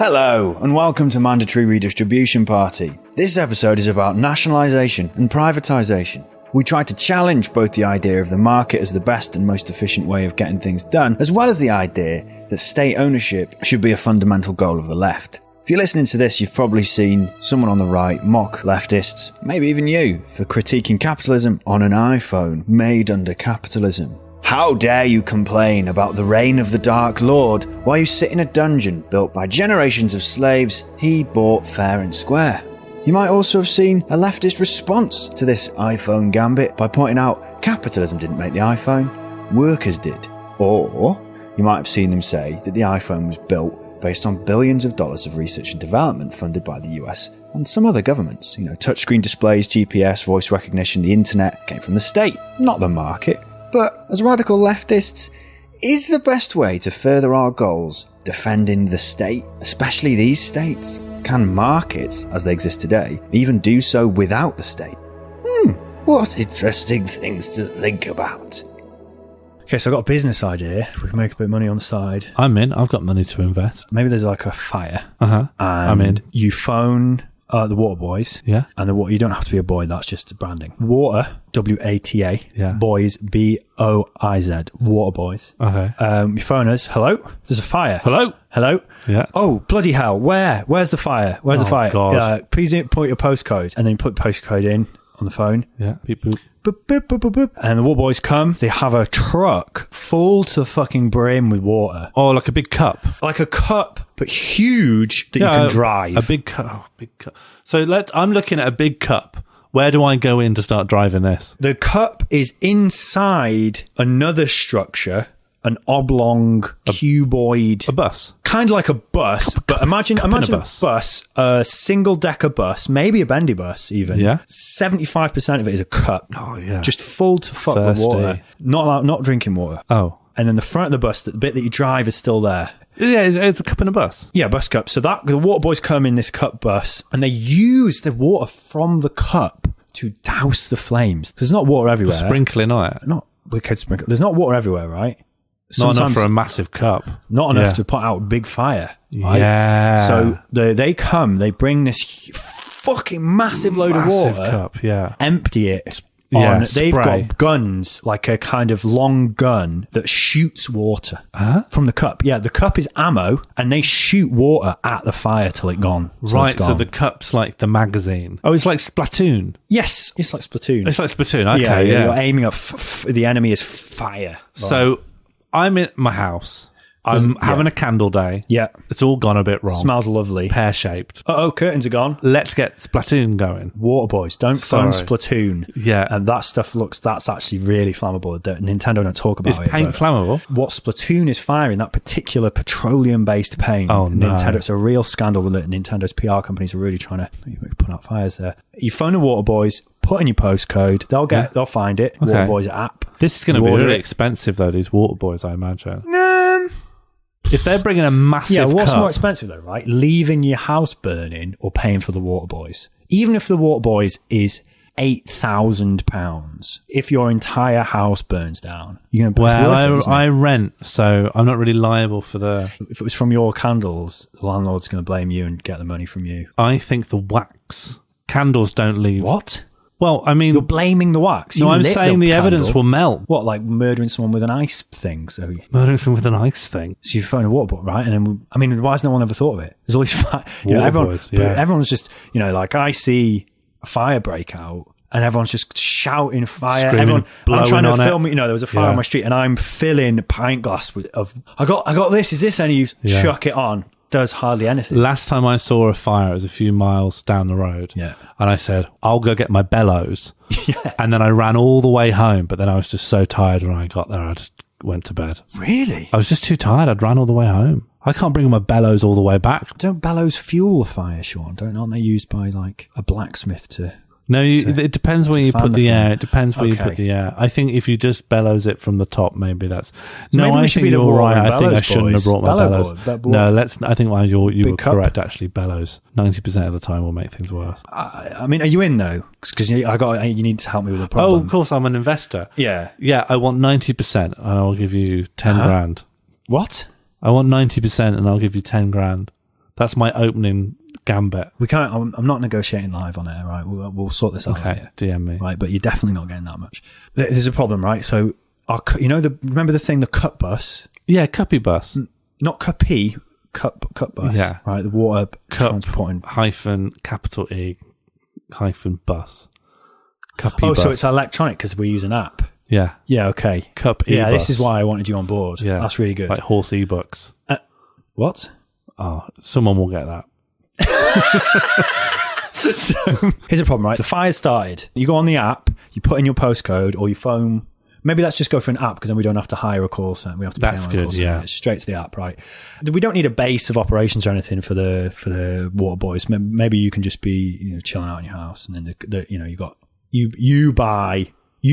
Hello, and welcome to Mandatory Redistribution Party. This episode is about nationalisation and privatisation. We try to challenge both the idea of the market as the best and most efficient way of getting things done, as well as the idea that state ownership should be a fundamental goal of the left. If you're listening to this, you've probably seen someone on the right mock leftists, maybe even you, for critiquing capitalism on an iPhone made under capitalism. How dare you complain about the reign of the Dark Lord while you sit in a dungeon built by generations of slaves he bought fair and square? You might also have seen a leftist response to this iPhone gambit by pointing out capitalism didn't make the iPhone, workers did. Or you might have seen them say that the iPhone was built based on billions of dollars of research and development funded by the US and some other governments. Touchscreen displays, GPS, voice recognition, the internet came from the state, not the market. But as radical leftists, is the best way to further our goals defending the state, especially these states? Can markets, as they exist today, even do so without the state? What interesting things to think about. Okay, so I've got a business idea. We can make a bit of money on the side. I'm in. I've got money to invest. Maybe there's like a fire. I'm in. You phone the Water Boys. Yeah. And the water, you don't have to be a boy, that's just branding. Water, W-A-T-A. Yeah. Boys, B-O-I-Z. Water Boys. Okay. You phone us. Hello? There's a fire. Hello? Yeah. Oh, bloody hell. Where's the fire? Where's the fire? God. Please put your postcode. And then you put the postcode in on the phone. Yeah. Beep, boop. Boop, boop, boop, boop, boop. And the Water Boys come. They have a truck full to the fucking brim with water. Oh, like a big cup. Like a cup, but huge that you can drive. A big cup. Oh, big cup. So I'm looking at a big cup. Where do I go in to start driving this? The cup is inside another structure, an oblong, cuboid. A bus. Kind of like a bus, but imagine a bus, a single-decker bus, maybe a bendy bus even. Yeah. 75% of it is a cup. Oh, yeah. Just full to fuck with water. Not drinking water. Oh. And then the front of the bus, the bit that you drive is still there. Yeah, it's a cup in a bus. Yeah, bus cup. So the Water Boys come in this cup bus and they use the water from the cup to douse the flames. There's not water everywhere. Sprinkling on it. Not wicked sprinkle. There's not water everywhere, right? Not enough for a massive cup. Not enough to put out a big fire. Right? Yeah. So they come, they bring this fucking massive load of water. Cup, yeah. Empty it. They've got guns, like a kind of long gun that shoots water from the cup. Yeah, the cup is ammo, and they shoot water at the fire till it's gone. So the cup's like the magazine. Oh, it's like Splatoon. Yes, it's like Splatoon. It's like Splatoon, okay. Yeah. You're aiming at the enemy is fire. So I'm in my house. I'm having a candle day. Yeah. It's all gone a bit wrong. Smells lovely. Pear-shaped. Curtains are gone. Let's get Splatoon going. Water Boys, don't phone Splatoon. Yeah. And that stuff that's actually really flammable. Nintendo don't talk about it. Is paint flammable? What Splatoon is firing, that particular petroleum-based paint. Oh, no. Nintendo, it's a real scandal that Nintendo's PR companies are really trying to put out fires there. You phone the Water Boys, put in your postcode, they'll find it. Okay. Water Boys app. This is going to be really expensive, though, these Water Boys, I imagine. If they're bringing a massive what's cup, more expensive though, right? Leaving your house burning or paying for the Water Boys? Even if the Water Boys is £8,000, if your entire house burns down, you're going to. Well, I rent, so I'm not really liable for the. If it was from your candles, the landlord's going to blame you and get the money from you. I think the wax candles don't leave. What? Well, I mean... You're blaming the wax. No, I'm saying the evidence will melt. What, like murdering someone with an ice thing? Murdering someone with an ice thing? So you phone a water boy, right? And then, why has no one ever thought of it? There's all these... everyone's just... like, I see a fire break out, and everyone's just shouting fire. Screaming, I'm trying to film it. There was a fire on my street, and I'm filling a pint glass of... I got this. Is this any use? Chuck it on. does hardly anything. Last time I saw a fire, it was a few miles down the road. Yeah. And I said, I'll go get my bellows. Yeah. And then I ran all the way home, but then I was just so tired when I got there, I just went to bed. Really? I was just too tired. I'd ran all the way home. I can't bring my bellows all the way back. Don't bellows fuel a fire, Sean? Aren't they used by like a blacksmith to... No, it depends where you put the air. It depends where you put the air. I think if you just bellows it from the top, maybe that's... So maybe I think you're right. I think I shouldn't have brought my bellows. No, I think you were correct, actually. Bellows, 90% of the time will make things worse. I mean, are you in, though? Because you need to help me with a problem. Oh, of course, I'm an investor. Yeah. Yeah, I want 90% and I'll give you 10 grand. What? I want 90% and I'll give you 10 grand. That's my opening gambit. We can't. I'm not negotiating live on air, right? We'll sort this out. Okay, DM me. Right, but you're definitely not getting that much. There's a problem, right? So, remember the thing, the cup bus? Yeah, cuppy bus. Not cuppy, cup bus. Yeah, right. The water cup transporting capital E bus. Cuppy bus. bus. So it's electronic because we use an app. Yeah. Yeah. Okay. Cup e-bus. Yeah, this is why I wanted you on board. Yeah, that's really good. Like horse ebooks. What? Oh, someone will get that. So here's a problem, right? The fire started. You go on the app, you put in your postcode or your phone. Maybe let's just go for an app because then we don't have to hire a call center. We have to pay That's on a good, call center. yeah. It's straight to the app, right? We don't need a base of operations or anything for the water boys. Maybe you can just be chilling out in your house, and then you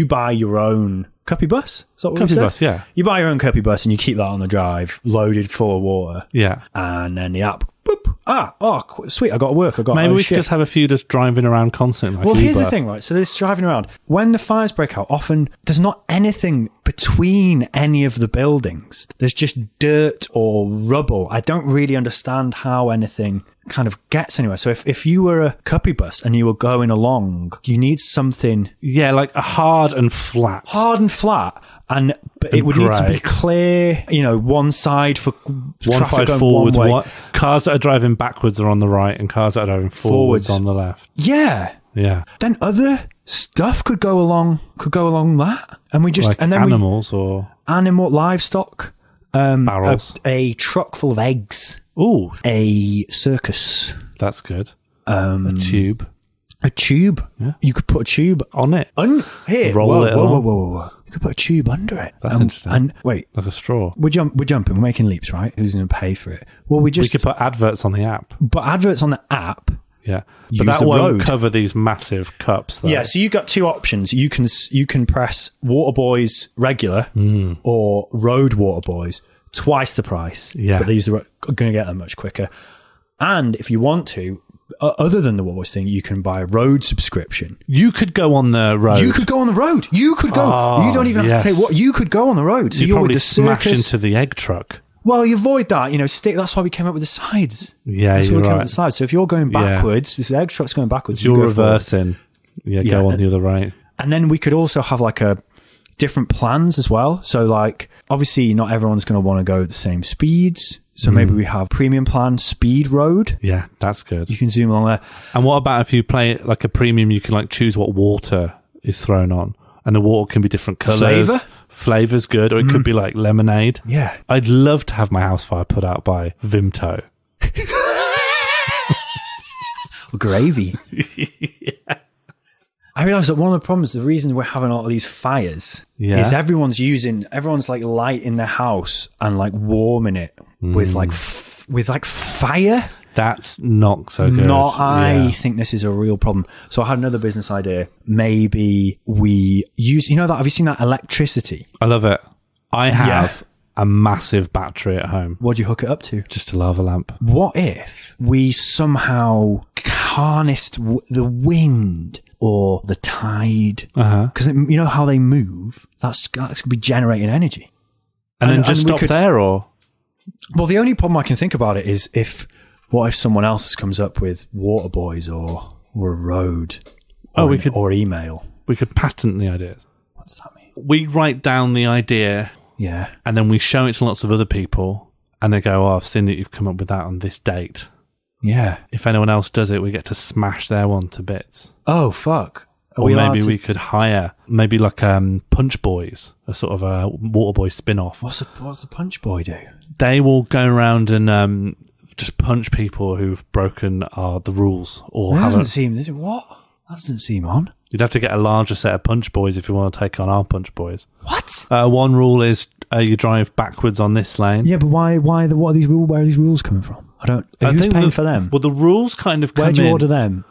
buy your own cuppy bus. Is that what Cuppy you said? bus, yeah. You buy your own cuppy bus and you keep that on the drive, loaded full of water. Yeah. And then the app, boop, sweet, I got to work. Maybe we should just have a few just driving around constantly. Like here's Uber. the thing, right? So there's driving around. When the fires break out, often there's not anything between any of the buildings. There's just dirt or rubble. I don't really understand how anything kind of gets anywhere. So if you were a cuppy bus and you were going along, you need something... Yeah, like a hard and flat. But it would need to be clear, one side for one traffic side going forwards. one way. Cars that are driving backwards are on the right and cars that are driving forwards on the left. Yeah. Yeah. Then other stuff could go along that. And we just... Like and then animals or... livestock. Barrels. A truck full of eggs. Ooh. A circus. That's good. A tube. A tube. Yeah. You could put a tube on it. Here. Roll it along. Whoa. You could put a tube under it. That's interesting. And wait. Like a straw. We're jumping. We're making leaps, right? Who's going to pay for it? Well, we could put adverts on the app. But adverts on the app... Yeah, but that won't cover these massive cups, though. Yeah, so you've got two options. You can press Water Boys regular or Road Water Boys, twice the price. Yeah. But these are going to get them much quicker. And if you want to, other than the Water Boys thing, you can buy a road subscription. You could go on the road. You could go on the road. You could go. Oh, you don't even have to say what. You could go on the road. So you'd you're probably with the smash circus. into the egg truck. Well, you avoid that, that's why we came up with the sides. Yeah, that's why you're we came up right. with the sides. So if you're going backwards, this egg truck's going backwards. You're reversing. Go on the other right. And then we could also have like a different plans as well. So like, obviously not everyone's going to want to go at the same speeds. So maybe we have premium plan, speed road. Yeah, that's good. You can zoom along there. And what about if you play like a premium, you can like choose what water is thrown on. And the water can be different colours. Flavour's good. Or it could be like lemonade. Yeah. I'd love to have my house fire put out by Vimto. Gravy. Yeah. I realise that one of the problems, the reason we're having all of these fires is everyone's like lighting their house and like warming it with like fire. That's not so good. I think this is a real problem. So I had another business idea. Maybe we use, have you seen that electricity? I love it. I have a massive battery at home. What do you hook it up to? Just a lava lamp. What if we somehow harnessed the wind or the tide? Because you know how they move? That's going to be generating energy. And then just stop there, or? Well, the only problem I can think about it is what if someone else comes up with Water Boys or a road or email? We could patent the ideas. What does that mean? We write down the idea. Yeah. And then we show it to lots of other people and they go, I've seen that you've come up with that on this date. Yeah. If anyone else does it, we get to smash their one to bits. Oh, fuck. Or maybe we could hire like Punch Boys, a sort of a Water Boy spin-off. What's the Punch Boy do? They will go around and just punch people who've broken the rules or That haven't. That doesn't seem on. You'd have to get a larger set of punch boys if you want to take on our punch boys. What? One rule is you drive backwards on this lane. Yeah, but what are these rules? Where are these rules coming from? Who's paying for them? Well, the rules kind of come Where'd you in. order them?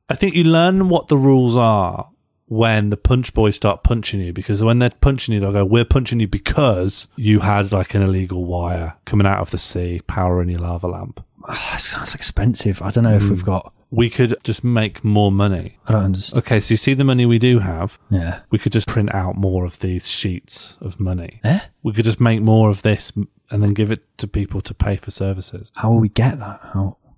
I think you learn what the rules are when the punch boys start punching you, because when they're punching you, they'll go, we're punching you because you had like an illegal wire coming out of the sea, powering your lava lamp. That sounds expensive. I don't know if we've got... We could just make more money. I don't understand. Okay, so you see the money we do have? Yeah. We could just print out more of these sheets of money. Eh? We could just make more of this and then give it to people to pay for services. How will we get that?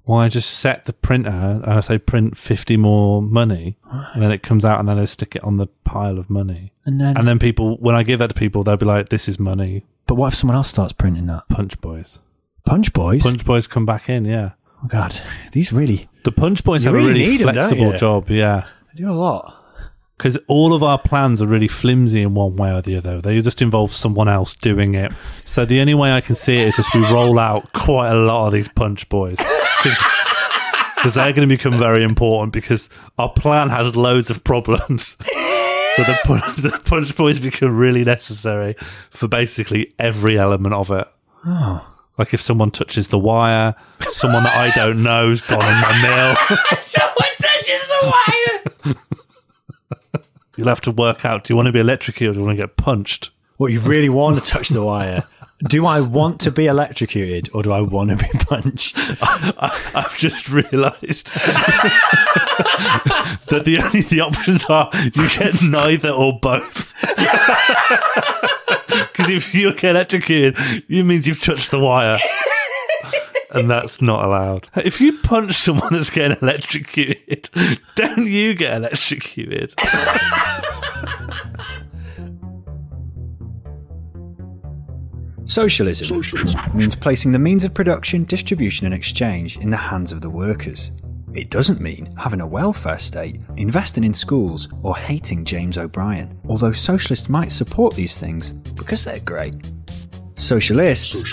Well, I just set the printer and I say print 50 more money, and then it comes out and then I stick it on the pile of money. And then people, when I give that to people, they'll be like, this is money. But what if someone else starts printing that? Punch boys. Punch boys? Punch boys come back in, yeah. Oh, God. These really... The punch boys You have really a really need 'em, don't flexible you? job, yeah. They do a lot. Because all of our plans are really flimsy in one way or the other. They just involve someone else doing it. So the only way I can see it is just we roll out quite a lot of these punch boys. Because they're going to become very important, because our plan has loads of problems. So the punch boys become really necessary for basically every element of it. Oh. Like if someone touches the wire, someone that I don't know's gone in my mill. Someone touches the wire! You'll have to work out, do you want to be electrocuted or do you want to get punched? What, you really want to touch the wire? Do I want to be electrocuted or do I want to be punched? I've just realised that the options are you get neither or both. Because if you get electrocuted, it means you've touched the wire. And that's not allowed. If you punch someone that's getting electrocuted, don't you get electrocuted? Socialism means placing the means of production, distribution and exchange in the hands of the workers. It doesn't mean having a welfare state, investing in schools or hating James O'Brien, although socialists might support these things because they're great. Socialists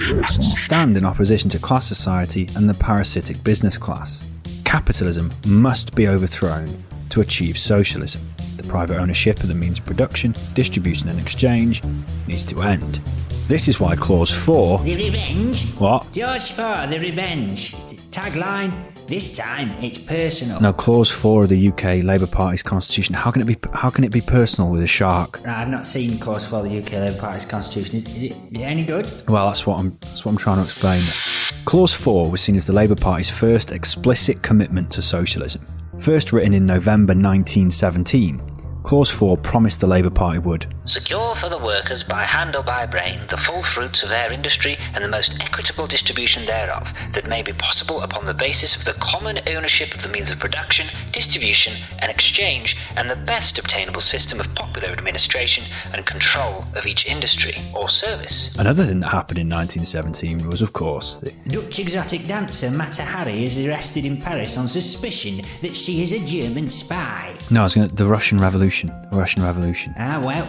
stand in opposition to class society and the parasitic business class. Capitalism must be overthrown to achieve socialism. The private ownership of the means of production, distribution and exchange needs to end. This is why Clause 4... The revenge? What? George 4, the revenge. Tagline, this time it's personal. No, Clause 4 of the UK Labour Party's constitution. How can it be personal with a shark? Right, I've not seen Clause 4 of the UK Labour Party's constitution. Is it any good? Well, that's what I'm trying to explain. Clause 4 was seen as the Labour Party's first explicit commitment to socialism. First written in November 1917, Clause 4 promised the Labour Party would secure for the workers by hand or by brain the full fruits of their industry and the most equitable distribution thereof that may be possible upon the basis of the common ownership of the means of production, distribution and exchange, and the best obtainable system of popular administration and control of each industry or service. Another thing that happened in 1917 was, of course, the Dutch exotic dancer Mata Hari is arrested in Paris on suspicion that she is a German spy. the Russian Revolution. Ah, well,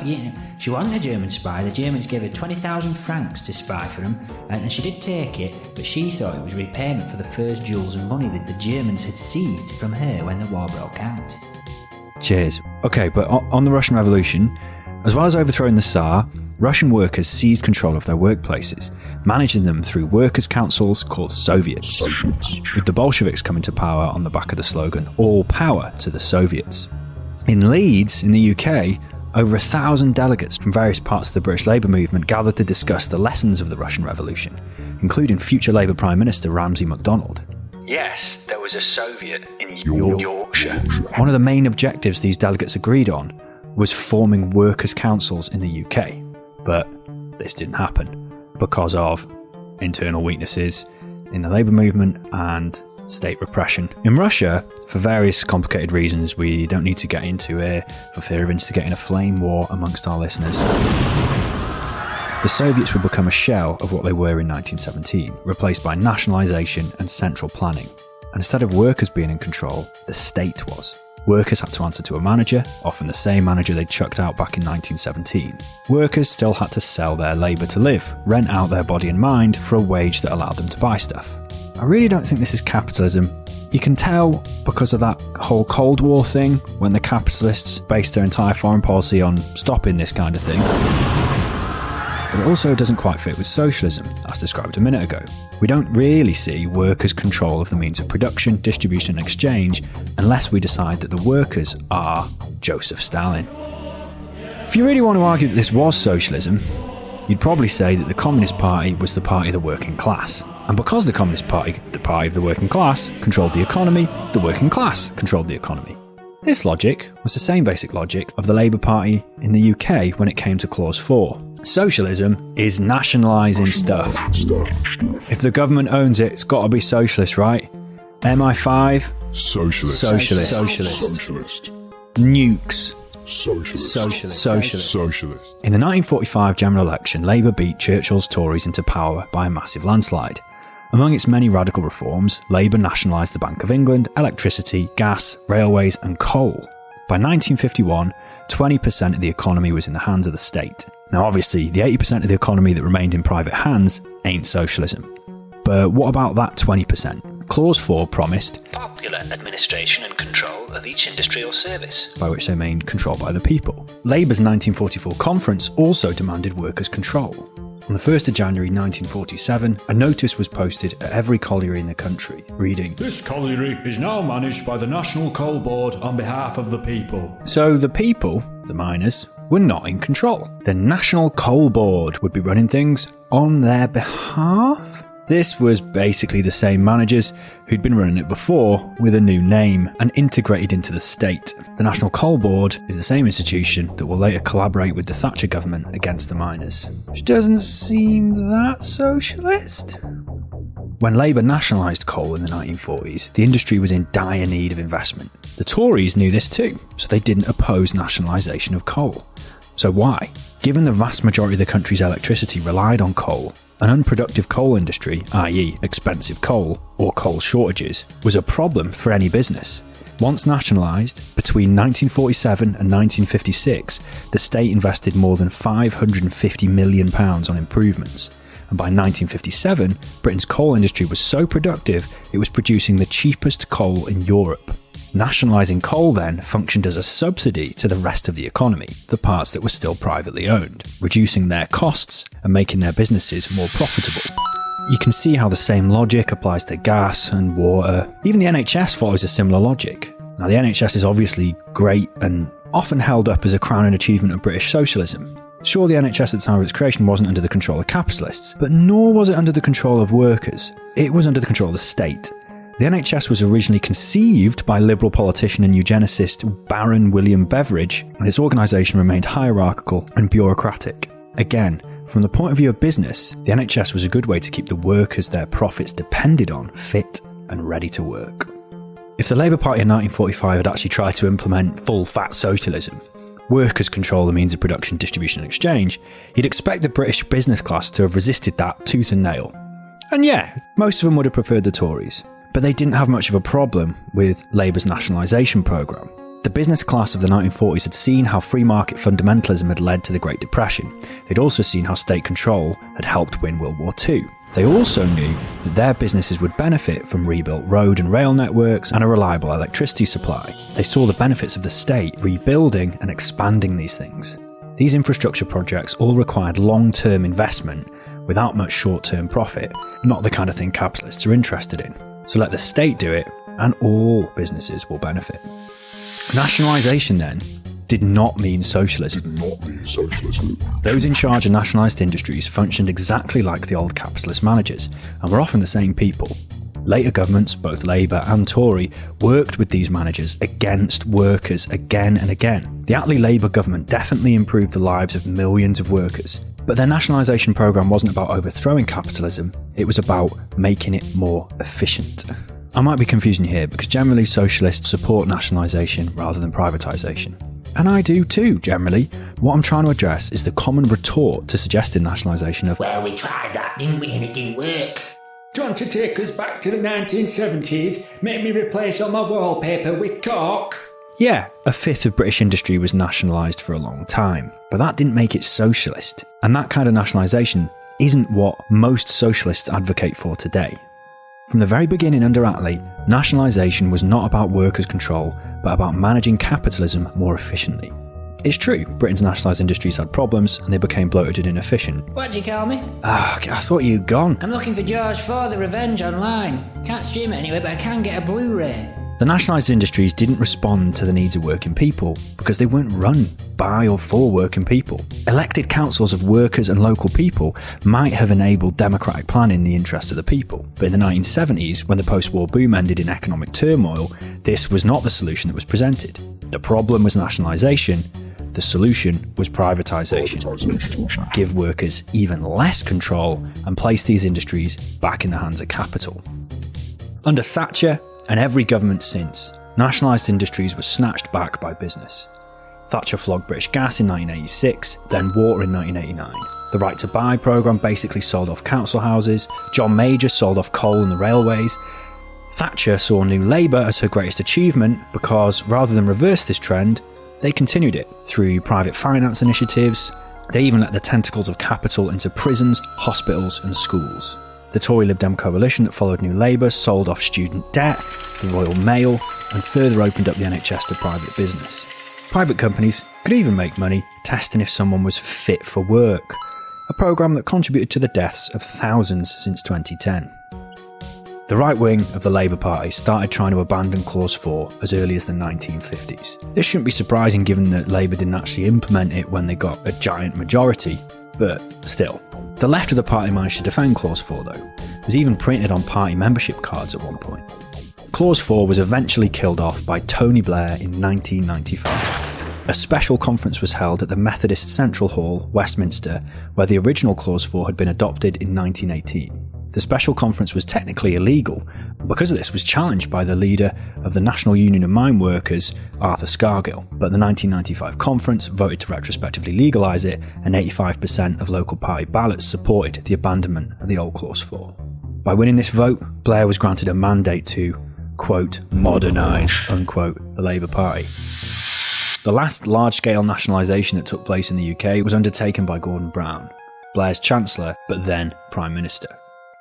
she wasn't a German spy. The Germans gave her 20,000 francs to spy for them, and she did take it, but she thought it was repayment for the first jewels and money that the Germans had seized from her when the war broke out. Cheers. Okay, but on the Russian Revolution, as well as overthrowing the Tsar, Russian workers seized control of their workplaces, managing them through workers' councils called Soviets, with the Bolsheviks coming to power on the back of the slogan, "All power to the Soviets." In Leeds, in the UK, over 1,000 delegates from various parts of the British Labour movement gathered to discuss the lessons of the Russian Revolution, including future Labour Prime Minister Ramsay MacDonald. Yes, there was a Soviet in Yorkshire. One of the main objectives these delegates agreed on was forming workers' councils in the UK. But this didn't happen because of internal weaknesses in the labour movement and state repression. In Russia, for various complicated reasons we don't need to get into here for fear of instigating a flame war amongst our listeners, the Soviets would become a shell of what they were in 1917, replaced by nationalisation and central planning. And instead of workers being in control, the state was. Workers had to answer to a manager, often the same manager they'd chucked out back in 1917. Workers still had to sell their labour to live, rent out their body and mind for a wage that allowed them to buy stuff. I really don't think this is capitalism. You can tell because of that whole Cold War thing, when the capitalists based their entire foreign policy on stopping this kind of thing. But it also doesn't quite fit with socialism, as described a minute ago. We don't really see workers' control of the means of production, distribution and exchange unless we decide that the workers are Joseph Stalin. If you really want to argue that this was socialism, you'd probably say that the Communist Party was the party of the working class. And because the Communist Party, the party of the working class, controlled the economy, the working class controlled the economy. This logic was the same basic logic of the Labour Party in the UK when it came to Clause 4. Socialism is nationalising stuff. If the government owns it, it's got to be socialist, right? MI5? Socialist. Nukes? Socialist. In the 1945 general election, Labour beat Churchill's Tories into power by a massive landslide. Among its many radical reforms, Labour nationalised the Bank of England, electricity, gas, railways and coal. By 1951, 20% of the economy was in the hands of the state. Now obviously, the 80% of the economy that remained in private hands ain't socialism. But what about that 20%? Clause 4 promised popular administration and control of each industry or service, by which they mean control by the people. Labour's 1944 conference also demanded workers' control. On the 1st of January 1947, a notice was posted at every colliery in the country, reading, "This colliery is now managed by the National Coal Board on behalf of the people." So the people, the miners, were not in control. The National Coal Board would be running things on their behalf? This was basically the same managers who'd been running it before with a new name and integrated into the state. The National Coal Board is the same institution that will later collaborate with the Thatcher government against the miners. Which doesn't seem that socialist. When Labour nationalised coal in the 1940s, the industry was in dire need of investment. The Tories knew this too, so they didn't oppose nationalisation of coal. So why? Given the vast majority of the country's electricity relied on coal, an unproductive coal industry, i.e. expensive coal, or coal shortages, was a problem for any business. Once nationalised, between 1947 and 1956, the state invested more than £550 million on improvements. And by 1957, Britain's coal industry was so productive, it was producing the cheapest coal in Europe. Nationalising coal then functioned as a subsidy to the rest of the economy, the parts that were still privately owned, reducing their costs and making their businesses more profitable. You can see how the same logic applies to gas and water. Even the NHS follows a similar logic. Now the NHS is obviously great and often held up as a crowning achievement of British socialism. Sure, the NHS at the time of its creation wasn't under the control of capitalists, but nor was it under the control of workers. It was under the control of the state. The NHS was originally conceived by Liberal politician and eugenicist Baron William Beveridge, and its organisation remained hierarchical and bureaucratic. Again, from the point of view of business, the NHS was a good way to keep the workers their profits depended on fit and ready to work. If the Labour Party in 1945 had actually tried to implement full-fat socialism, workers control the means of production, distribution and exchange, you'd expect the British business class to have resisted that tooth and nail. And yeah, most of them would have preferred the Tories. But they didn't have much of a problem with Labour's nationalisation programme. The business class of the 1940s had seen how free market fundamentalism had led to the Great Depression. They'd also seen how state control had helped win World War II. They also knew that their businesses would benefit from rebuilt road and rail networks and a reliable electricity supply. They saw the benefits of the state rebuilding and expanding these things. These infrastructure projects all required long-term investment without much short-term profit, not the kind of thing capitalists are interested in. So let the state do it, and all businesses will benefit. Nationalisation, then, did not mean socialism. Those in charge of nationalised industries functioned exactly like the old capitalist managers, and were often the same people. Later governments, both Labour and Tory, worked with these managers against workers again and again. The Attlee Labour government definitely improved the lives of millions of workers. But their nationalisation programme wasn't about overthrowing capitalism, it was about making it more efficient. I might be confusing here because generally socialists support nationalisation rather than privatisation. And I do too, generally. What I'm trying to address is the common retort to suggesting nationalisation of, Well, we tried that, didn't we, and it didn't work. Do you want to take us back to the 1970s? Make me replace all my wallpaper with cork? yeah, a fifth of British industry was nationalised for a long time, but that didn't make it socialist. And that kind of nationalisation isn't what most socialists advocate for today. From the very beginning under Attlee, nationalisation was not about workers' control, but about managing capitalism more efficiently. It's true, Britain's nationalised industries had problems and they became bloated and inefficient. What do you call me? I thought you'd gone. I'm looking for George 4 The Revenge online. Can't stream it anywhere, but I can get a Blu-ray. The nationalised industries didn't respond to the needs of working people because they weren't run by or for working people. Elected councils of workers and local people might have enabled democratic planning in the interests of the people. But in the 1970s, when the post-war boom ended in economic turmoil, this was not the solution that was presented. The problem was nationalisation. The solution was privatisation. Give workers even less control and place these industries back in the hands of capital. Under Thatcher, and every government since, nationalised industries were snatched back by business. Thatcher flogged British Gas in 1986, then water in 1989. The Right to Buy programme basically sold off council houses. John Major sold off coal and the railways. Thatcher saw New Labour as her greatest achievement because, rather than reverse this trend, they continued it through private finance initiatives. They even let the tentacles of capital into prisons, hospitals and schools. The Tory Lib Dem coalition that followed New Labour sold off student debt, the Royal Mail, and further opened up the NHS to private business. Private companies could even make money testing if someone was fit for work, a programme that contributed to the deaths of thousands since 2010. The right wing of the Labour Party started trying to abandon Clause 4 as early as the 1950s. This shouldn't be surprising given that Labour didn't actually implement it when they got a giant majority, but still. The left of the party managed to defend Clause 4 though. It was even printed on party membership cards at one point. Clause 4 was eventually killed off by Tony Blair in 1995. A special conference was held at the Methodist Central Hall, Westminster, where the original Clause 4 had been adopted in 1918. The special conference was technically illegal, and because of this was challenged by the leader of the National Union of Mine Workers, Arthur Scargill. But the 1995 conference voted to retrospectively legalise it, and 85% of local party ballots supported the abandonment of the old Clause 4. By winning this vote, Blair was granted a mandate to, quote, modernise, unquote, the Labour Party. The last large-scale nationalisation that took place in the UK was undertaken by Gordon Brown, Blair's Chancellor, but then Prime Minister.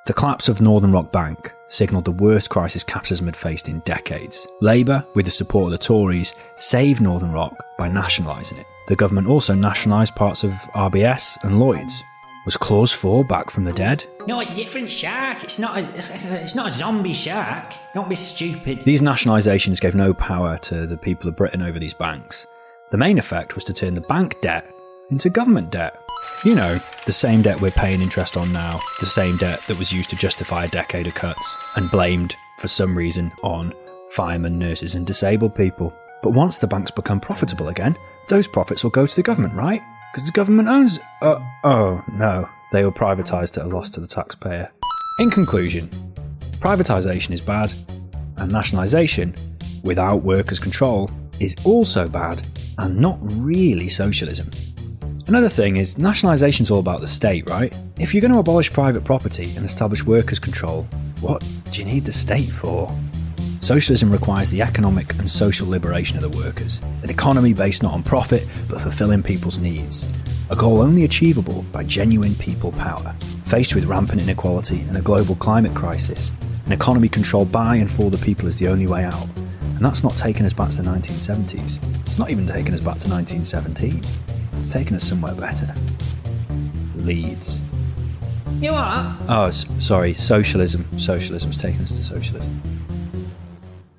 The collapse of Northern Rock Bank signalled the worst crisis capitalism had faced in decades. Labour, with the support of the Tories, saved Northern Rock by nationalising it. The government also nationalised parts of RBS and Lloyds. Was Clause 4 back from the dead? No, it's a different shark. It's not a zombie shark. Don't be stupid. These nationalisations gave no power to the people of Britain over these banks. The main effect was to turn the bank debt into government debt. You know, the same debt we're paying interest on now, the same debt that was used to justify a decade of cuts and blamed, for some reason, on firemen, nurses and disabled people. But once the banks become profitable again, those profits will go to the government, right? Because the government owns... oh, no. They were privatised at a loss to the taxpayer. In conclusion, privatisation is bad, and nationalisation, without workers' control, is also bad and not really socialism. Another thing is, nationalisation's all about the state, right? If you're going to abolish private property and establish workers' control, what do you need the state for? Socialism requires the economic and social liberation of the workers, an economy based not on profit, but fulfilling people's needs. A goal only achievable by genuine people power. Faced with rampant inequality and a global climate crisis, an economy controlled by and for the people is the only way out. And that's not taking us back to the 1970s. It's not even taking us back to 1917. It's taken us somewhere better. Leeds. You what? Oh, sorry, socialism. Socialism's taken us to socialism.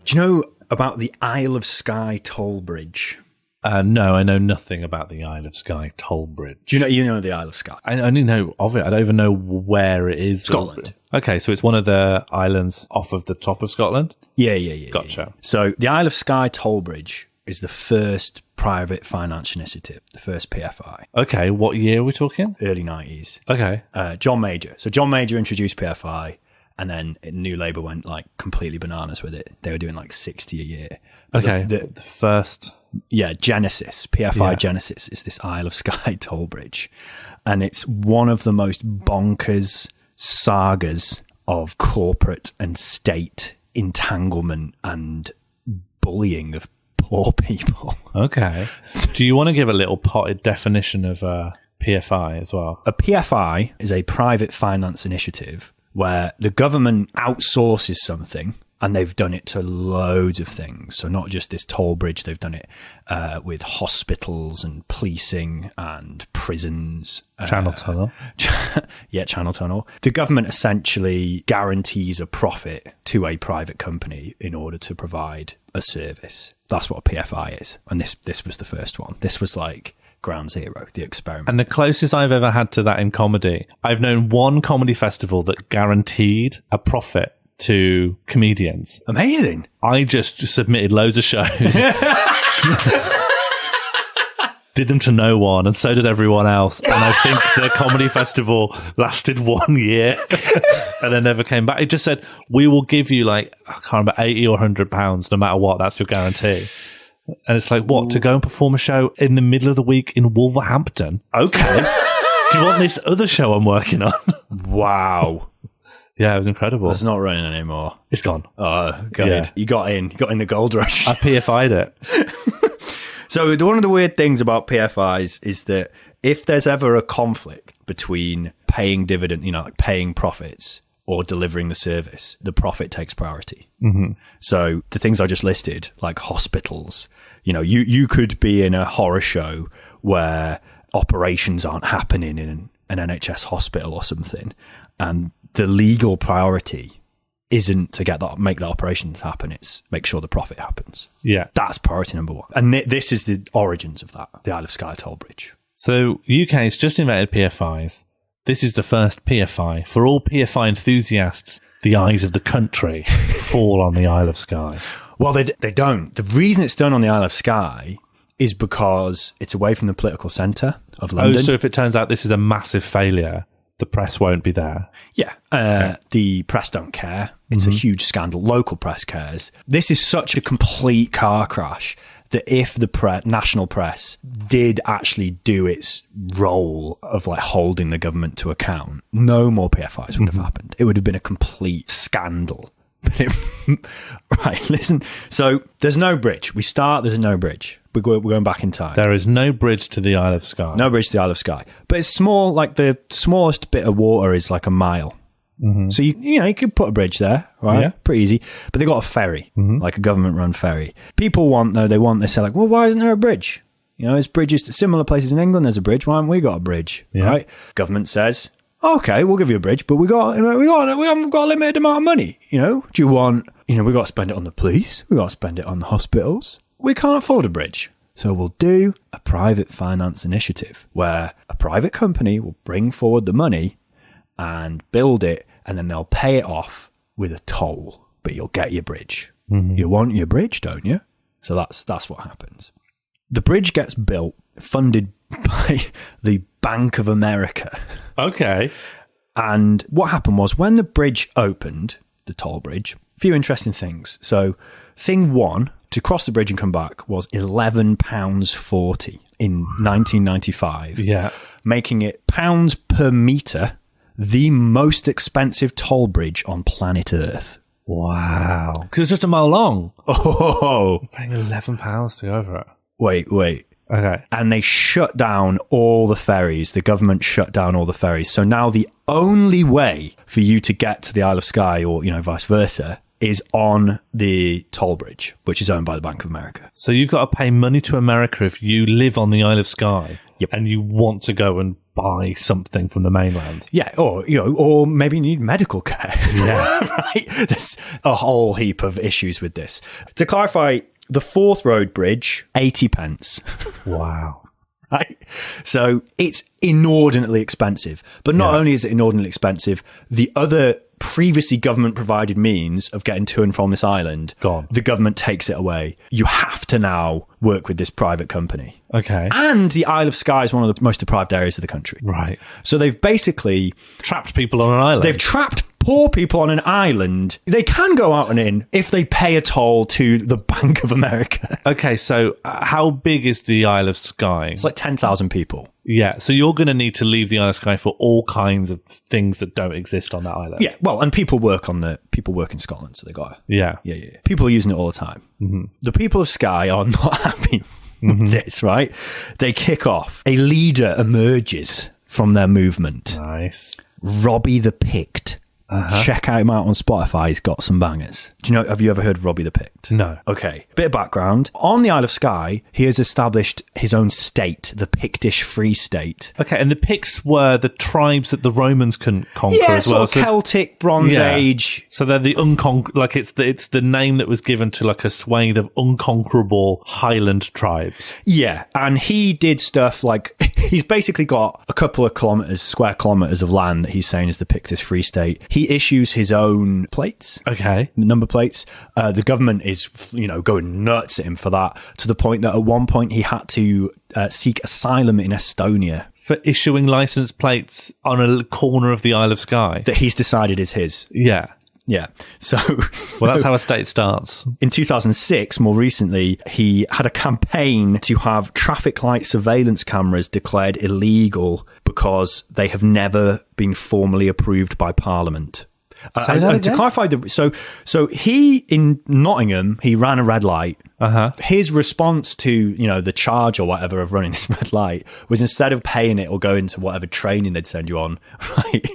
Do you know about the Isle of Skye toll bridge? No, I know nothing about the Isle of Skye toll bridge. Do you know the Isle of Skye? I only know of it. I don't even know where it is. Scotland. Okay, so it's one of the islands off of the top of Scotland? Yeah. Gotcha. Yeah. So the Isle of Skye toll bridge is the first private finance initiative, the first PFI. Okay, what year are we talking? Early 90s. Okay. John Major. So John Major introduced PFI, and then New Labour went like completely bananas with it. They were doing like 60 a year. Okay, the first... Yeah, Genesis. PFI Genesis is this Isle of Skye toll bridge. And it's one of the most bonkers sagas of corporate and state entanglement and bullying of poor people. Okay. Do you want to give a little potted definition of PFI as well? A PFI is a private finance initiative where the government outsources something, and they've done it to loads of things. So not just this toll bridge, they've done it with hospitals and policing and prisons. Channel Tunnel. Yeah, Channel Tunnel. The government essentially guarantees a profit to a private company in order to provide a service. That's what a PFI is. And this was the first one. This was like ground zero, the experiment. And the closest I've ever had to that in comedy, I've known one comedy festival that guaranteed a profit to comedians. Amazing. I just submitted loads of shows. Did them to no one, and so did everyone else. And I think the comedy festival lasted 1 year and then never came back. It just said, we will give you like, I can't remember, 80 or £100 no matter what. That's your guarantee. And it's like, what, to go and perform a show in the middle of the week in Wolverhampton? Okay. Do you want this other show I'm working on? Wow. Yeah, it was incredible. It's not running anymore. It's gone. Oh, good. Yeah. You got in the gold rush. I PFI'd it. So one of the weird things about PFIs is that if there's ever a conflict between paying dividend, like paying profits or delivering the service, the profit takes priority. Mm-hmm. So the things I just listed, like hospitals, you could be in a horror show where operations aren't happening in an NHS hospital or something, and the legal priority isn't to make the operations happen, it's make sure the profit happens. Yeah. That's priority number one. And this is the origins of that, the Isle of Skye toll bridge. So UK's just invented PFIs. This is the first PFI. For all PFI enthusiasts, the eyes of the country fall on the Isle of Skye. Well, they don't. The reason it's done on the Isle of Skye is because it's away from the political centre of London. Oh, so if it turns out this is a massive failure, the press won't be there. Yeah. The press don't care. It's a huge scandal. Local press cares. This is such a complete car crash that if the national press did actually do its role of like holding the government to account, no more PFIs would have happened. It would have been a complete scandal. Right, listen. So there's no bridge. There's no bridge. We're going back in time. There is no bridge to the Isle of Skye. No bridge to the Isle of Skye. But it's small, like the smallest bit of water is like a mile. Mm-hmm. So you could put a bridge there, right? Yeah. Pretty easy. But they got a ferry, like a government-run ferry. People they say like, well, why isn't there a bridge? There's bridges to similar places in England. There's a bridge. Why haven't we got a bridge? Yeah. Right? Government says, okay, we'll give you a bridge, but we haven't got a limited amount of money. Do you want? We got to spend it on the police. We got to spend it on the hospitals. We can't afford a bridge. So we'll do a private finance initiative where a private company will bring forward the money and build it, and then they'll pay it off with a toll, but you'll get your bridge. Mm-hmm. You want your bridge, don't you? So that's what happens. The bridge gets built, funded by the Bank of America. Okay. And what happened was when the bridge opened, the toll bridge, a few interesting things. So thing one, to cross the bridge and come back, was £11.40 in 1995. Yeah. Making it pounds per metre the most expensive toll bridge on planet Earth. Wow. Because it's just a mile long. Oh. You're paying £11 to go over it. Wait. Okay. And they shut down all the ferries. The government shut down all the ferries. So now the only way for you to get to the Isle of Skye or, vice versa is on the toll bridge, which is owned by the Bank of America. So you've got to pay money to America if you live on the Isle of Skye. Yep. And you want to go and buy something from the mainland. Yeah, or maybe you need medical care. Yeah. Right? There's a whole heap of issues with this. To clarify, the Forth Road Bridge, 80p. Wow. Right? So it's inordinately expensive. But not only is it inordinately expensive, the other previously government provided means of getting to and from this island, gone. The government takes it away. You have to now work with this private company. Okay. And the Isle of Skye is one of the most deprived areas of the country. Right. So they've basically trapped people on an island. They've trapped poor people on an island. They can go out and in if they pay a toll to the Bank of America. Okay, so how big is the Isle of Skye? It's like 10,000 people. Yeah, so you're going to need to leave the Isle of Skye for all kinds of things that don't exist on that island. Yeah, well, and people work in Scotland, so they got Yeah. People are using it all the time. Mm-hmm. The people of Skye are not happy with this, right? They kick off. A leader emerges from their movement. Nice. Robbie the Pict Check him out on Spotify. He's got some bangers. Do you know, have you ever heard of Robbie the Pict? No. Okay. Bit of background. On the Isle of Skye, he has established his own state, the Pictish Free State. Okay, and the Picts were the tribes that the Romans couldn't conquer Yeah, as well. sort of Celtic, Bronze Age. So they're the it's the name that was given to like a swathe of unconquerable Highland tribes. Yeah, and he did stuff like, he's basically got a couple of square kilometres of land that he's saying is the Pictish Free State. He issues his own plates. Okay. Number plates. The government is, going nuts at him for that, to the point that at one point he had to seek asylum in Estonia. For issuing license plates on a corner of the Isle of Skye. That he's decided is his. Yeah. Yeah. So, well, that's how a state starts. In 2006, more recently, he had a campaign to have traffic light surveillance cameras declared illegal because they have never been formally approved by Parliament. And to clarify, so he, in Nottingham, he ran a red light. His response to, the charge or whatever of running this red light was, instead of paying it or going to whatever training they'd send you on, right,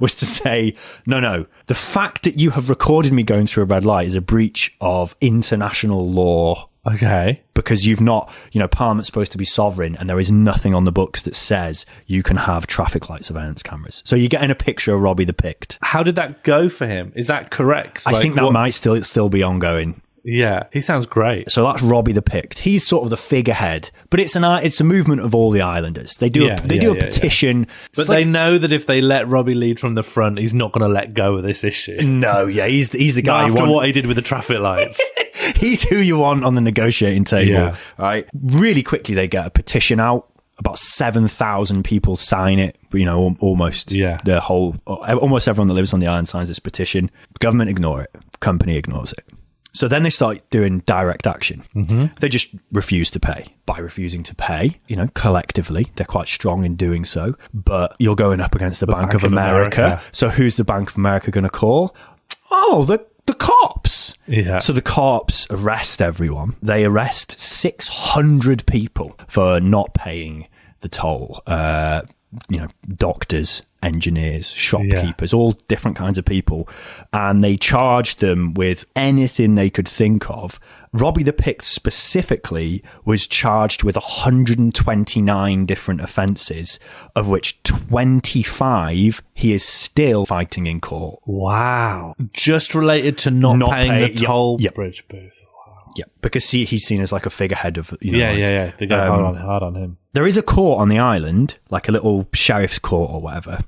was to say, no, the fact that you have recorded me going through a red light is a breach of international law. Okay. Because you've not, Parliament's supposed to be sovereign, and there is nothing on the books that says you can have traffic light surveillance cameras. So you're getting a picture of Robbie the Pict. How did that go for him? Is that correct? I think that might still be ongoing. Yeah, he sounds great. So that's Robbie the Pict. He's sort of the figurehead, but it's a movement of all the islanders. They do a petition. Yeah. But they know that if they let Robbie lead from the front, he's not going to let go of this issue. No, yeah, he's the guy. After what he did with the traffic lights. He's who you want on the negotiating table, right? Really quickly, they get a petition out. About 7,000 people sign it. Almost almost everyone that lives on the island signs this petition. Government ignore it. Company ignores it. So then they start doing direct action. They just refuse to pay. By refusing to pay, collectively, they're quite strong in doing so. But you're going up against the Bank of America. So who's the Bank of America going to call? Oh, the cops. Yeah. So the cops arrest everyone. They arrest 600 people for not paying the toll. Doctors, engineers, shopkeepers, all different kinds of people. And they charged them with anything they could think of. Robbie the Pict specifically was charged with 129 different offences, of which 25 he is still fighting in court. Wow. Just related to not paying the toll bridge booth. Yeah, because he's seen as like a figurehead of, Yeah. They go hard on him. There is a court on the island, like a little sheriff's court or whatever.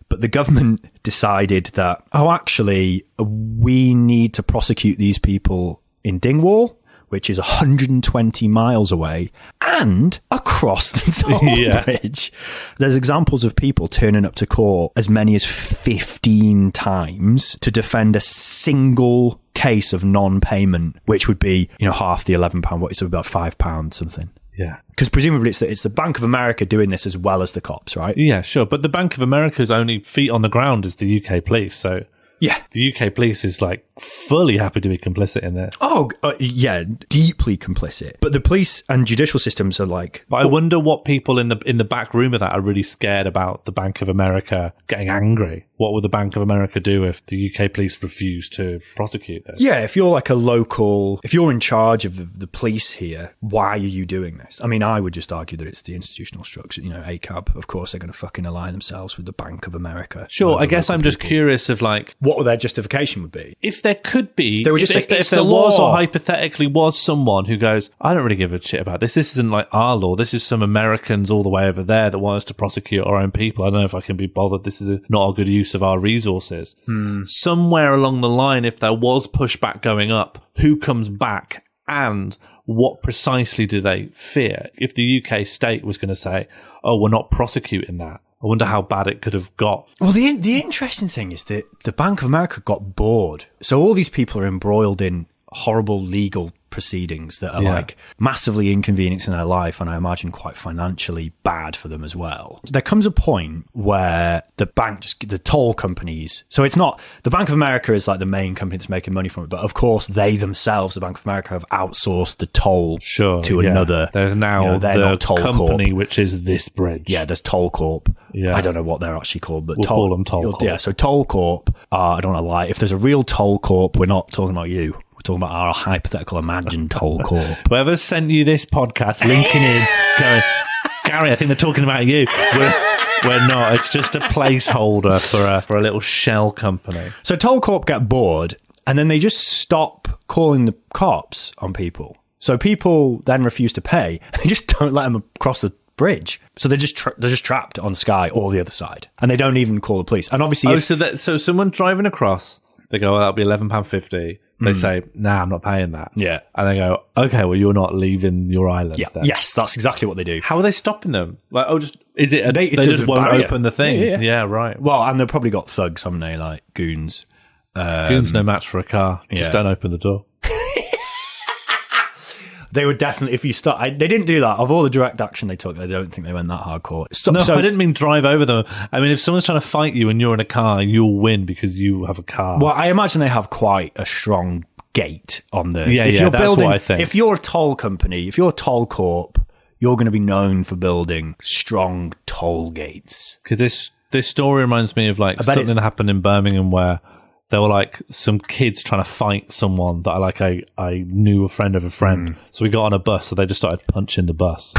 But the government decided that, actually, we need to prosecute these people in Dingwall, which is 120 miles away, and across the toll bridge. There's examples of people turning up to court as many as 15 times to defend a single case of non-payment, which would be, half the £11, so about £5 something. Yeah. Because presumably it's the Bank of America doing this as well as the cops, right? Yeah, sure. But the Bank of America's only feet on the ground is the UK police, so... Yeah. The UK police is like fully happy to be complicit in this. Oh, yeah, deeply complicit. But the police and judicial systems are like... But I wonder what people in the back room of that are really scared about the Bank of America getting angry. What would the Bank of America do if the UK police refuse to prosecute this? Yeah, if you're like if you're in charge of the police here, why are you doing this? I mean, I would just argue that it's the institutional structure. ACAB, of course, they're going to fucking align themselves with the Bank of America. Sure, I guess I'm just curious of like... What their justification would be. If there could be... They would just if there was or hypothetically was someone who goes, I don't really give a shit about this. This isn't like our law. This is some Americans all the way over there that want us to prosecute our own people. I don't know if I can be bothered. This is not a good use of our resources. Somewhere along the line, if there was pushback going up, who comes back and what precisely do they fear? If the UK state was going to say, we're not prosecuting that, I wonder how bad it could have got. Well, the interesting thing is that the Bank of America got bored. So all these people are embroiled in horrible legal proceedings that are Yeah. like massively inconveniencing their life, and I imagine quite financially bad for them as well. There comes a point where the toll companies, so it's not, the Bank of America is like the main company that's making money from it, but of course they themselves, the Bank of America, have outsourced the toll to another. There's now they're the not Toll company Corp. which is this bridge. Yeah, there's Toll Corp. Yeah. I don't know what they're actually called, but We'll call them Toll Corp. Yeah, so Toll Corp, I don't want to lie, if there's a real Toll Corp, we're not talking about you. We're talking about our hypothetical imagined Toll Corp. Whoever sent you this podcast, linking in, going, Gary, I think they're talking about you. We're not. It's just a placeholder for a little shell company. So Toll Corp get bored, and then they just stop calling the cops on people. So people then refuse to pay. They just don't let them across the bridge. So they're just trapped on Skye or the other side, and they don't even call the police. And obviously, so someone driving across, they go, that'll be £11.50. They say, nah, I'm not paying that. Yeah. And they go, okay, well, you're not leaving your island. yeah, then. yes, that's exactly what they do. How are they stopping them? Like, is it? They it's just a won't barrier. open the thing. Yeah. Right. Well, and they've probably got thugs, haven't they? Like goons. Goon's no match for a car. Just don't open the door. They would definitely, if you start, they didn't do that. Of all the direct action they took, I don't think they went that hardcore. No, I didn't mean drive over them. I mean, if someone's trying to fight you and you're in a car, you'll win because you have a car. Well, I imagine they have quite a strong gate on the. If you're building, that's what I think. If you're a toll company, if you're a Toll Corp, you're going to be known for building strong toll gates. Because this story reminds me of like something that happened in Birmingham where there were like some kids trying to fight someone that I knew a friend of a friend. So we got on a bus, so they just started punching the bus.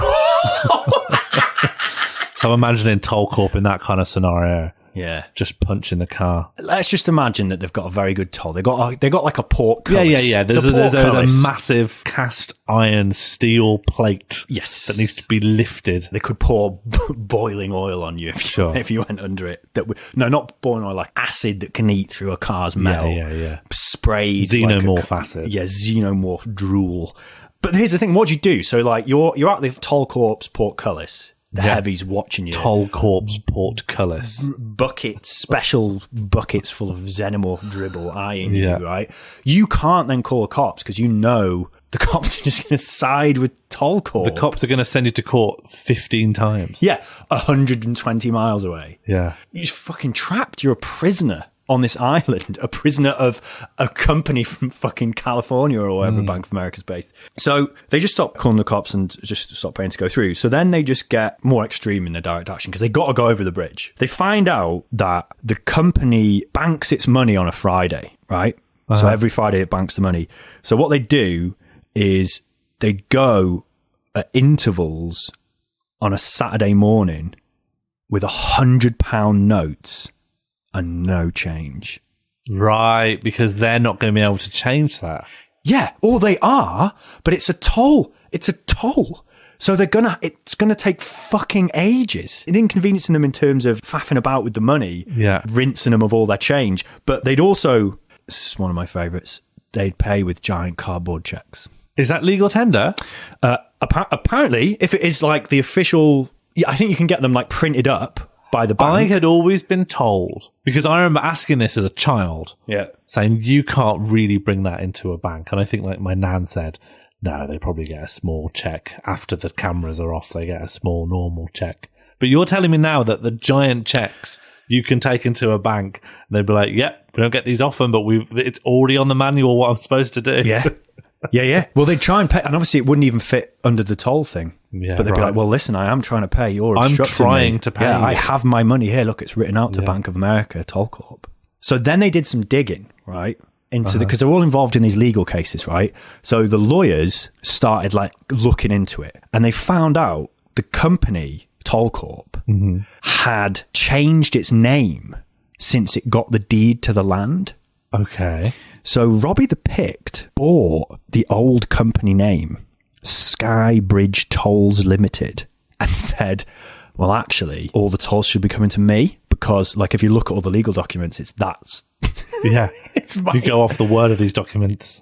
So I'm imagining Toll Corp in that kind of scenario. Yeah, just punching the car. Let's just imagine that they've got a very good toll. They got like a portcullis. Yeah. There's a massive cast iron steel plate. Yes, that needs to be lifted. They could pour boiling oil on you if you went under it. Not boiling oil, like acid that can eat through a car's metal. Yeah. Sprayed xenomorph acid. Yeah, xenomorph drool. But here's the thing: what do you do? So like you're at the Toll Corp's portcullis. The heavies watching you. Toll Corp's portcullis. Special buckets full of xenomorph dribble eyeing you, right? You can't then call the cops because you know the cops are just going to side with Toll Corp. The cops are going to send you to court 15 times. Yeah, 120 miles away. Yeah. You're just fucking trapped. You're a prisoner on this island, a prisoner of a company from fucking California or wherever Bank of America's based. So they just stop calling the cops and just stop paying to go through. So then they just get more extreme in their direct action because they got to go over the bridge. They find out that the company banks its money on a Friday, right? So every Friday it banks the money. So what they do is they go at intervals on a Saturday morning with £100 notes and no change. Right, because they're not going to be able to change that. Yeah, or they are, but it's a toll. It's a toll. So it's gonna take fucking ages. It inconveniencing them in terms of faffing about with the money, rinsing them of all their change. But they'd also, this is one of my favourites, they'd pay with giant cardboard checks. Is that legal tender? Apparently, if it is like the official, I think you can get them like printed up by the bank. I had always been told, because I remember asking this as a child, saying you can't really bring that into a bank. And I think like my nan said, no, they probably get a small check after the cameras are off. They get a small normal check. But you're telling me now that the giant checks you can take into a bank, and they'd be like, yep, we don't get these often, but it's already on the manual what I'm supposed to do. Yeah. Well, they'd try and pay, and obviously it wouldn't even fit under the toll thing. Yeah, but they'd be like, well, listen, I am trying to pay. You're obstructing trying me. to pay. Yeah, you. I have my money here. Look, it's written out to Bank of America, Toll Corp. So then they did some digging, right? Because they're all involved in these legal cases, right? So the lawyers started like looking into it, and they found out the company, Toll Corp, had changed its name since it got the deed to the land. Okay. So Robbie the Pict bought the old company name, Skye Bridge Tolls Limited, and said, well, actually, all the tolls should be coming to me because, like, if you look at all the legal documents, that's... Yeah. You go off the word of these documents.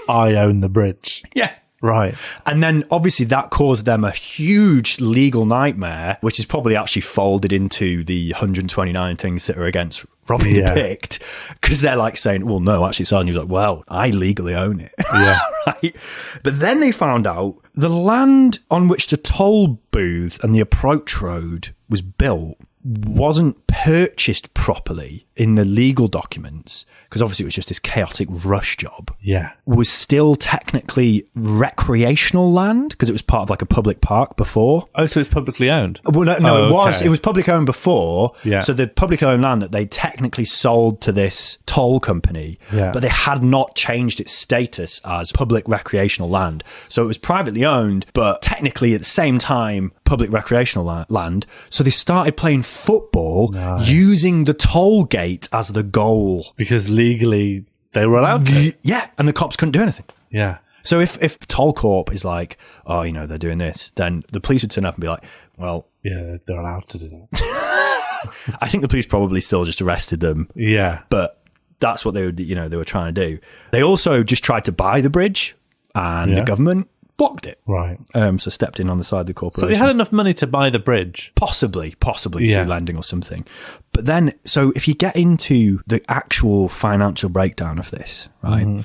I own the bridge. Yeah. Right. And then obviously that caused them a huge legal nightmare, which is probably actually folded into the 129 things that are against Robbie the Pict, because they're like saying, well, no, actually, Sarnia was like, well, I legally own it. Yeah. Right. But then they found out the land on which the toll booth and the approach road was built wasn't purchased properly in the legal documents, because obviously it was just this chaotic rush job. Yeah. Was still technically recreational land because it was part of like a public park before. Oh, so it's publicly owned? Well, no, it was public owned before. Yeah. So the public owned land that they technically sold to this toll company, but they had not changed its status as public recreational land. So it was privately owned, but technically at the same time, public recreational land. So they started playing football using the toll gate as the goal. Because legally they were allowed to. Yeah, and the cops couldn't do anything. Yeah. So if Toll Corp is like, oh, you know, they're doing this, then the police would turn up and be like, well... Yeah, they're allowed to do that. I think the police probably still just arrested them. Yeah. But that's what they were trying to do. They also just tried to buy the bridge, and the government blocked it. Right. So stepped in on the side of the corporation. So they had enough money to buy the bridge? Possibly through lending or something. But then, so if you get into the actual financial breakdown of this, right? Mm-hmm.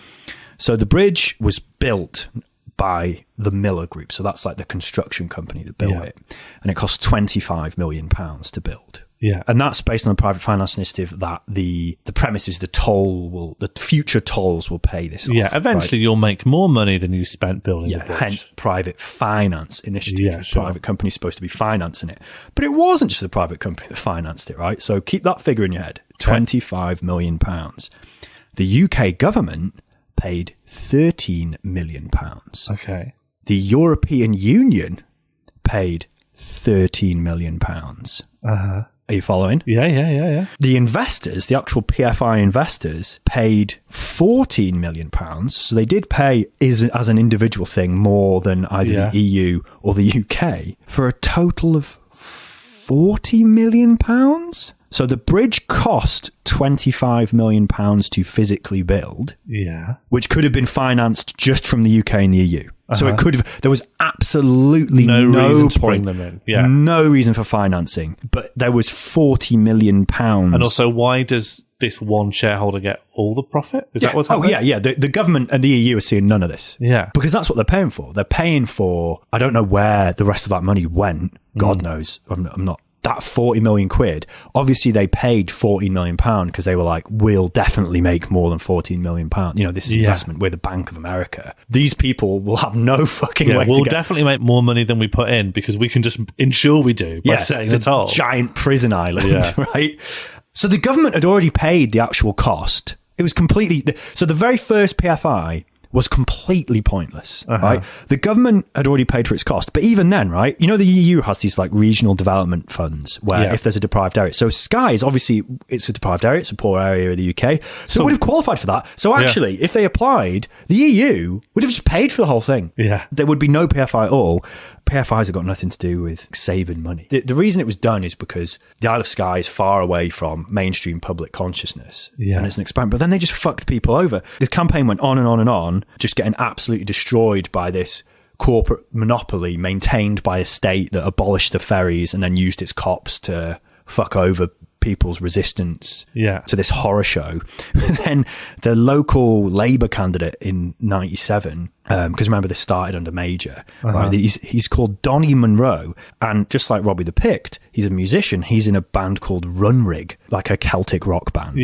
So the bridge was built by the Miller Group. So that's like the construction company that built it. And it cost £25 million to build. Yeah. And that's based on a private finance initiative that the premise is the future tolls will pay this off. Yeah, eventually you'll make more money than you spent building the bridge. Hence private finance initiative. Yeah, sure. Private company's supposed to be financing it. But it wasn't just a private company that financed it, right? So keep that figure in your head. £25 million. The UK government paid £13 million. Okay. The European Union paid £13 million. Uh-huh. Are you following? Yeah. The investors, the actual PFI investors, paid £14 million. So they did pay as an individual thing more than either the EU or the UK, for a total of £40 million. So the bridge cost £25 million to physically build. Yeah. Which could have been financed just from the UK and the EU. So it could have, there was absolutely no reason to point, bring them in. Yeah. No reason for financing, but there was £40 million. And also, why does this one shareholder get all the profit? Is that what's happening? The government and the EU are seeing none of this. Yeah. Because that's what they're paying for. They're paying for, I don't know where the rest of that money went. God knows. I'm not. That 40 million quid, obviously they paid £40 million because they were like, we'll definitely make more than £14 million. You know, this is investment. We're the Bank of America. These people will have no fucking way to we'll get. Definitely make more money than we put in because we can just ensure we do by setting the toll. Giant prison island, right? So the government had already paid the actual cost. It was completely... So the very first PFI was completely pointless, right? The government had already paid for its cost. But even then, right, you know, the EU has these like regional development funds where if there's a deprived area. So Skye is obviously, it's a deprived area. It's a poor area of the UK. So it would have qualified for that. So actually, if they applied, the EU would have just paid for the whole thing. Yeah. There would be no PFI at all. PFIs have got nothing to do with saving money. The reason it was done is because the Isle of Skye is far away from mainstream public consciousness. Yeah. And it's an experiment. But then they just fucked people over. The campaign went on and on and on, just getting absolutely destroyed by this corporate monopoly maintained by a state that abolished the ferries and then used its cops to fuck over people's resistance to this horror show. Then the local Labour candidate in 97, because remember this started under Major, right? He's called Donny Munro, and just like Robbie the Pict, he's a musician. He's in a band called Runrig, like a Celtic rock band.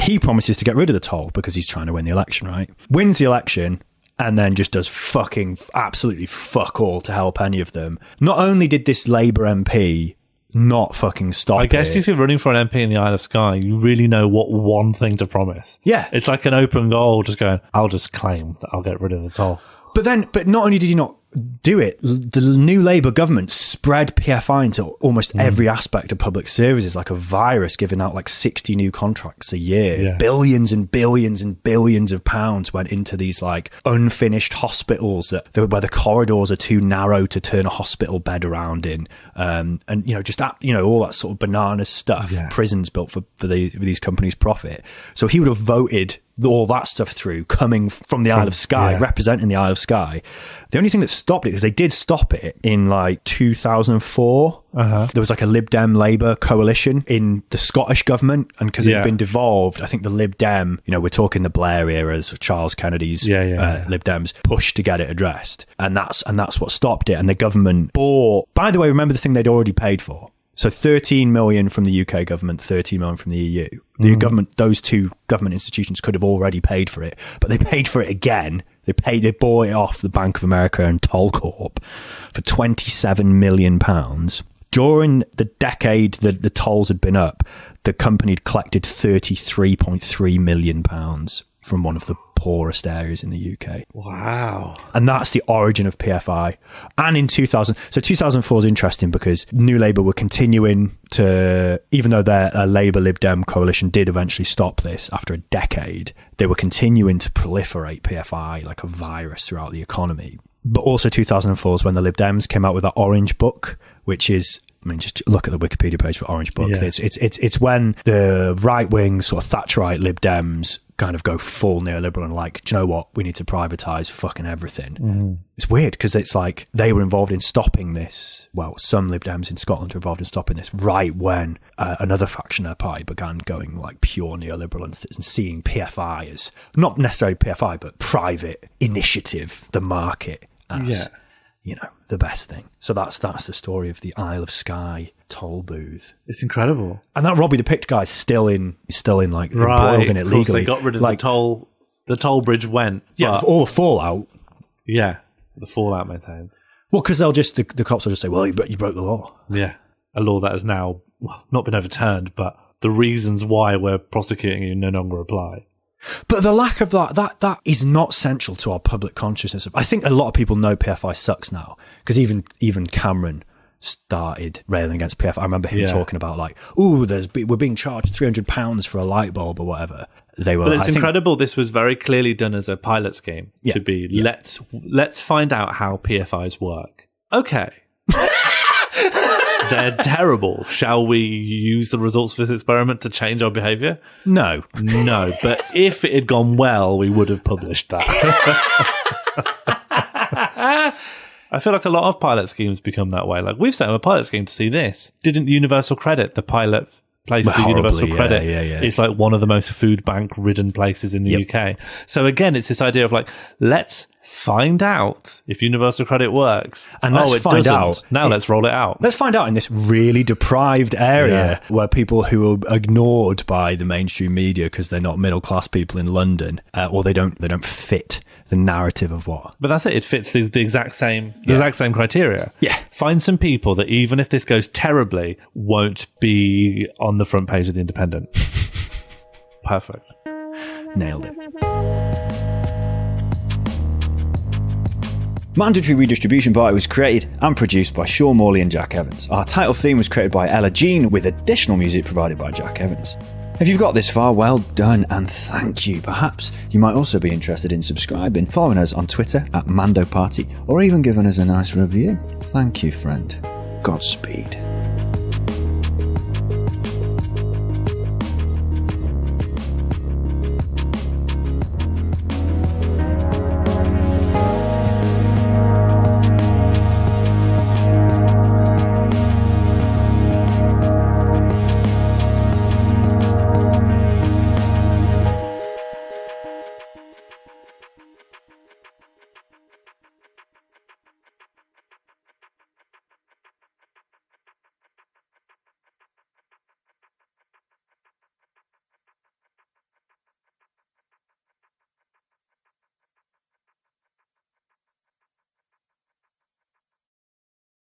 He promises to get rid of the toll because he's trying to win the election, right? Wins the election, and then just does fucking absolutely fuck all to help any of them. Not only did this Labour MP not fucking stop I guess if you're running for an MP in the Isle of Skye, you really know what one thing to promise. Yeah. It's like an open goal, just going, I'll just claim that I'll get rid of the toll. But not only did he not do it, the new Labour government spread PFI into almost every aspect of public services like a virus, giving out like 60 new contracts a year. Billions and billions and billions of pounds went into these like unfinished hospitals where the corridors are too narrow to turn a hospital bed around in, and you know, just that, you know, all that sort of banana stuff. Prisons built for these companies' profit. So he would have voted all that stuff through, coming from the Isle of Skye, representing the Isle of Skye. The only thing that stopped it, because they did stop it in like 2004. There was like a Lib Dem Labour coalition in the Scottish government, and because it had been devolved, I think the Lib Dem, we're talking the Blair era, so Charles Kennedy's Lib Dems, pushed to get it addressed, and that's what stopped it. And the government bought, by the way, remember the thing they'd already paid for. So 13 million from the UK government, 13 million from the EU. The government, those two government institutions could have already paid for it, but they paid for it again. They bought it off the Bank of America and Toll Corp for £27 million. During the decade that the tolls had been up, the company had collected £33.3 million from one of the poorest areas in the UK. Wow. And that's the origin of PFI. And in 2004 is interesting because New Labour were continuing to, even though their Labour Lib Dem coalition did eventually stop this after a decade, they were continuing to proliferate PFI like a virus throughout the economy. But also 2004 is when the Lib Dems came out with that Orange Book, which is, just look at the Wikipedia page for Orange Book. Yeah. It's when the right-wing sort of Thatcherite Lib Dems kind of go full neoliberal and like, do you know what? We need to privatise fucking everything. It's weird because it's like they were involved in stopping this. Well, some Lib Dems in Scotland were involved in stopping this right when another faction of the party began going like pure neoliberal and seeing PFI as, not necessarily PFI, but private initiative, the market as, the best thing. So that's the story of the Isle of Skye toll booth. It's incredible. And that Robbie the Picked guy is still in like embroiled in it legally. They got rid of the toll. The toll bridge went. Yeah, all the fallout. Yeah, the fallout maintains. Well, because they'll just, the cops will just say, well, you broke the law. Yeah, a law that has now not been overturned, but the reasons why we're prosecuting you no longer apply. But the lack of that is not central to our public consciousness. I think a lot of people know PFI sucks now because even Cameron started railing against PFI. I remember him talking about like, we're being charged £300 for a light bulb or whatever. But it's incredible. This was very clearly done as a pilot scheme to be let's find out how PFIs work. Okay. They're terrible. Shall we use the results of this experiment to change our behaviour? No. But if it had gone well, we would have published that. I feel like a lot of pilot schemes become that way. Like we've set up a pilot scheme to see this. Didn't Universal Credit, the pilot place for Universal Credit, it's like one of the most food bank ridden places in the UK. So again, it's this idea of like, let's find out if Universal Credit works. And let's find out. Now let's roll it out. Let's find out in this really deprived area where people who are ignored by the mainstream media because they're not middle class people in London, or they don't fit the narrative of what. But that's it. It fits the exact same criteria. Yeah. Find some people that even if this goes terribly, won't be on the front page of the Independent. Perfect. Nailed it. Mandatory Redistribution Party was created and produced by Sean Morley and Jack Evans. Our title theme was created by Ella Jean with additional music provided by Jack Evans. If you've got this far, well done and thank you. Perhaps you might also be interested in subscribing, following us on Twitter at Mando Party, or even giving us a nice review. Thank you, friend. Godspeed.